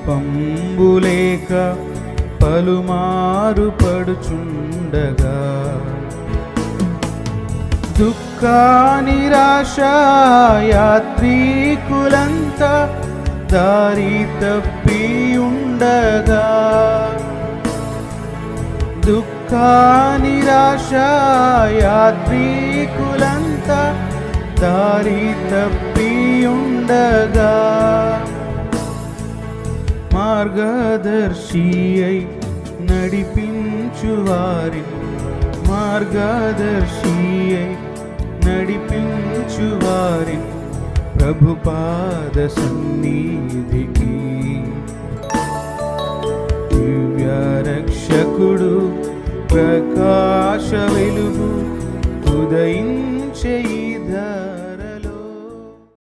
పంబులేక పలుమారు పడుచుండగా దుఃఖ నిరాశ యాత్రికులంతా దారి తప్పి ఉండగా దుఃఖ నిరాశ యాత్రికులంతా దారి తప్పి ఉండగా మార్గదర్శి అయి నడిపించువారి మార్గదర్శి అయి నడిపించువారి ప్రభుపాద సన్నిధికి దివ్య రక్షకుడు ప్రకాశ వెలుగు ఉదయించే